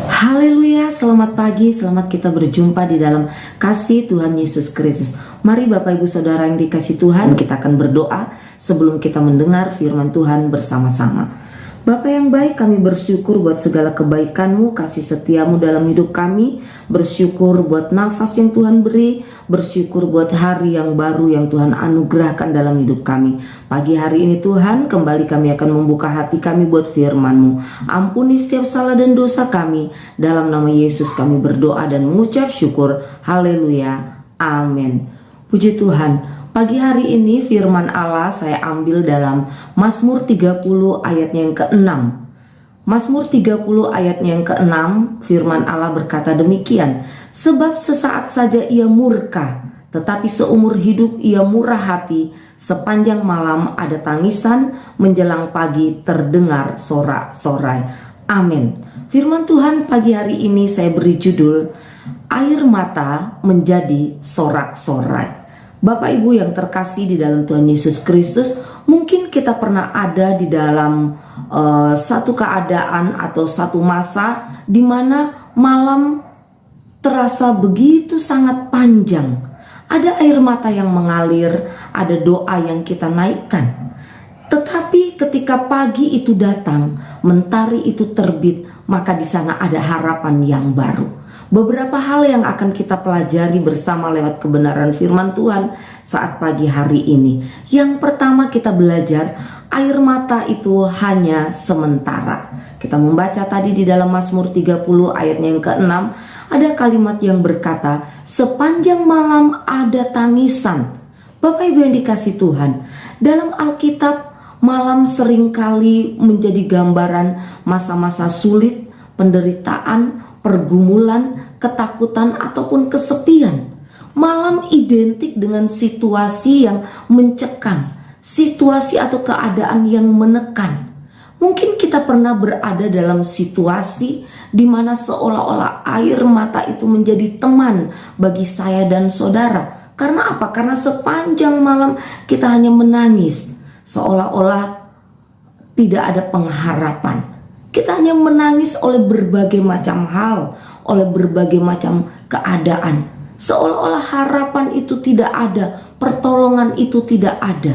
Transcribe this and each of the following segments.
Haleluya, selamat pagi, selamat kita berjumpa di dalam kasih Tuhan Yesus Kristus. Mari Bapak Ibu Saudara yang dikasih Tuhan, kita akan berdoa sebelum kita mendengar firman Tuhan bersama-sama. Bapa yang baik, kami bersyukur buat segala kebaikan-Mu, kasih setiamu dalam hidup kami. Bersyukur buat nafas yang Tuhan beri, bersyukur buat hari yang baru yang Tuhan anugerahkan dalam hidup kami. Pagi hari ini Tuhan, kembali kami akan membuka hati kami buat firman-Mu. Ampuni setiap salah dan dosa kami. Dalam nama Yesus kami berdoa dan mengucap syukur. Haleluya, amin. Puji Tuhan. Pagi hari ini firman Allah saya ambil dalam Mazmur 30 ayatnya yang ke-6. Mazmur 30 ayatnya yang ke-6, firman Allah berkata demikian. Sebab sesaat saja ia murka, tetapi seumur hidup ia murah hati. Sepanjang malam ada tangisan, menjelang pagi terdengar sorak-sorai. Amin. Firman Tuhan pagi hari ini saya beri judul, air mata menjadi sorak-sorai. Bapak Ibu yang terkasih di dalam Tuhan Yesus Kristus, mungkin kita pernah ada di dalam satu keadaan atau satu masa di mana malam terasa begitu sangat panjang. Ada air mata yang mengalir, ada doa yang kita naikkan. Tetapi ketika pagi itu datang, mentari itu terbit, maka di sana ada harapan yang baru. Beberapa hal yang akan kita pelajari bersama lewat kebenaran firman Tuhan saat pagi hari ini. Yang pertama kita belajar, air mata itu hanya sementara. Kita membaca tadi di dalam Mazmur 30 ayatnya yang ke-6, ada kalimat yang berkata, sepanjang malam ada tangisan. Bapak Ibu yang dikasih Tuhan, dalam Alkitab malam seringkali menjadi gambaran masa-masa sulit, penderitaan, pergumulan, ketakutan, ataupun kesepian. Malam identik dengan situasi yang mencekam, situasi atau keadaan yang menekan. Mungkin kita pernah berada dalam situasi di mana seolah-olah air mata itu menjadi teman bagi saya dan saudara. Karena apa? Karena sepanjang malam kita hanya menangis, seolah-olah tidak ada pengharapan. Kita hanya menangis oleh berbagai macam hal, oleh berbagai macam keadaan. Seolah-olah harapan itu tidak ada, pertolongan itu tidak ada.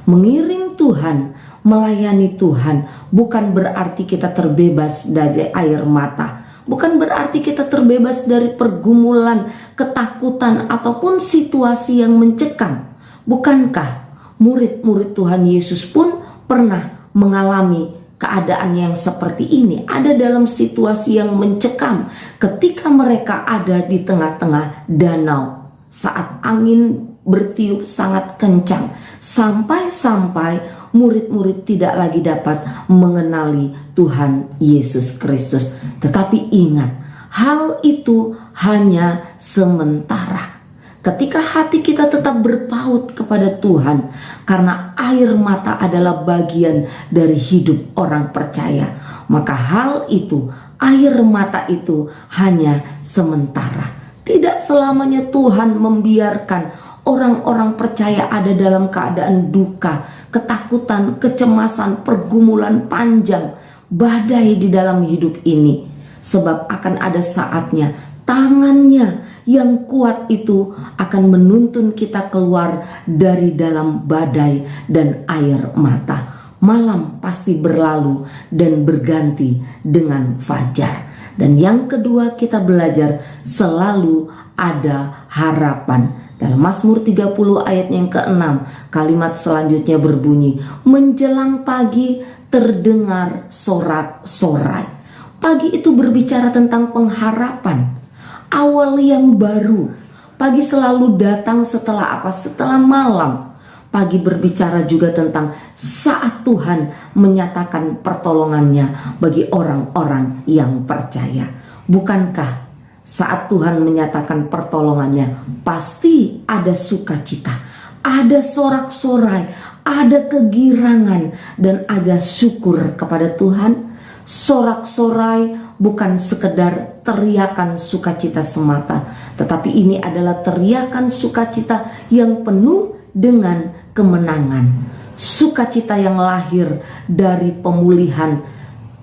Mengiring Tuhan, melayani Tuhan, bukan berarti kita terbebas dari air mata. Bukan berarti kita terbebas dari pergumulan, ketakutan, ataupun situasi yang mencekam. Bukankah murid-murid Tuhan Yesus pun pernah mengalami keadaan yang seperti ini, ada dalam situasi yang mencekam ketika mereka ada di tengah-tengah danau saat angin bertiup sangat kencang, sampai-sampai murid-murid tidak lagi dapat mengenali Tuhan Yesus Kristus. Tetapi ingat, hal itu hanya sementara. Ketika hati kita tetap berpaut kepada Tuhan, karena air mata adalah bagian dari hidup orang percaya, maka hal itu, air mata itu hanya sementara. Tidak selamanya Tuhan membiarkan orang-orang percaya ada dalam keadaan duka, ketakutan, kecemasan, pergumulan panjang, badai di dalam hidup ini. Sebab akan ada saatnya tangannya yang kuat itu akan menuntun kita keluar dari dalam badai dan air mata. Malam pasti berlalu dan berganti dengan fajar. Dan yang kedua kita belajar, selalu ada harapan. Dalam Mazmur 30 ayat yang ke-6, kalimat selanjutnya berbunyi, menjelang pagi terdengar sorak-sorai. Pagi itu berbicara tentang pengharapan, awal yang baru. Pagi selalu datang setelah apa? Setelah malam. Pagi berbicara juga tentang saat Tuhan menyatakan pertolongannya bagi orang-orang yang percaya. Bukankah saat Tuhan menyatakan pertolongannya pasti ada sukacita, ada sorak-sorai, ada kegirangan, dan ada syukur kepada Tuhan? Sorak-sorai bukan sekedar teriakan sukacita semata, tetapi ini adalah teriakan sukacita yang penuh dengan kemenangan. Sukacita yang lahir dari pemulihan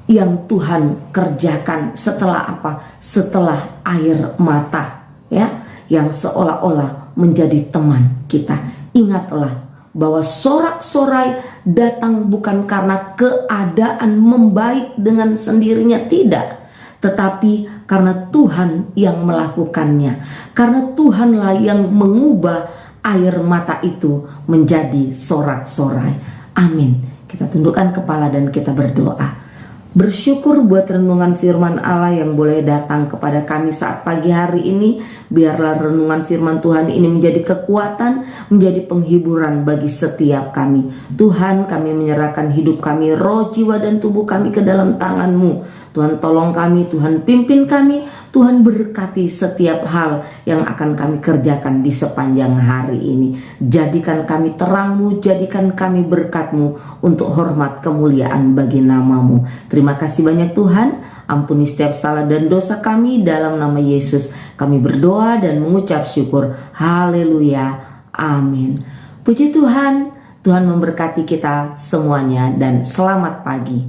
yang Tuhan kerjakan setelah apa? Setelah air mata, ya, yang seolah-olah menjadi teman kita. Ingatlah bahwa sorak-sorai datang bukan karena keadaan membaik dengan sendirinya, tidak, tetapi karena Tuhan yang melakukannya. Karena Tuhanlah yang mengubah air mata itu menjadi sorak-sorai. Amin. Kita tundukkan kepala dan kita berdoa. Bersyukur buat renungan firman Allah yang boleh datang kepada kami saat pagi hari ini. Biarlah renungan firman Tuhan ini menjadi kekuatan, menjadi penghiburan bagi setiap kami. Tuhan, kami menyerahkan hidup kami, roh, jiwa, dan tubuh kami ke dalam tangan-Mu. Tuhan, tolong kami, Tuhan pimpin kami, Tuhan berkati setiap hal yang akan kami kerjakan di sepanjang hari ini. Jadikan kami terang-Mu, jadikan kami berkat-Mu untuk hormat kemuliaan bagi nama-Mu. Terima kasih banyak Tuhan, ampuni setiap salah dan dosa kami, dalam nama Yesus kami berdoa dan mengucap syukur. Haleluya, amin. Puji Tuhan, Tuhan memberkati kita semuanya dan selamat pagi.